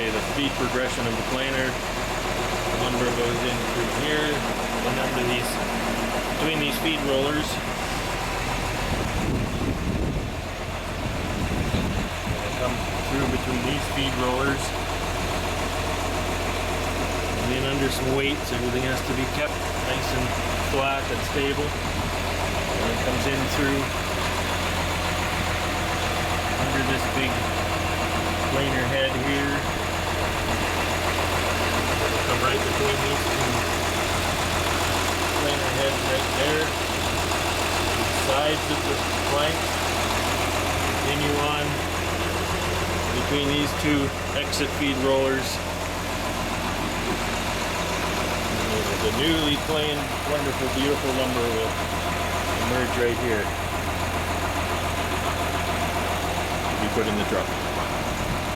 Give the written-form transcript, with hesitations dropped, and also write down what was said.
show you the feed progression of the planer. Lumber goes in through here and under these, between these feed rollers. And come through between these feed rollers. And then under some weights, everything has to be kept nice and flat and stable. And it comes in through under this big planer head here. It'll come right between these two planer heads right there. The sides of the plank. Continue on between these two exit feed rollers. And the newly planed, wonderful, beautiful lumber will emerge right here. Be put in the truck.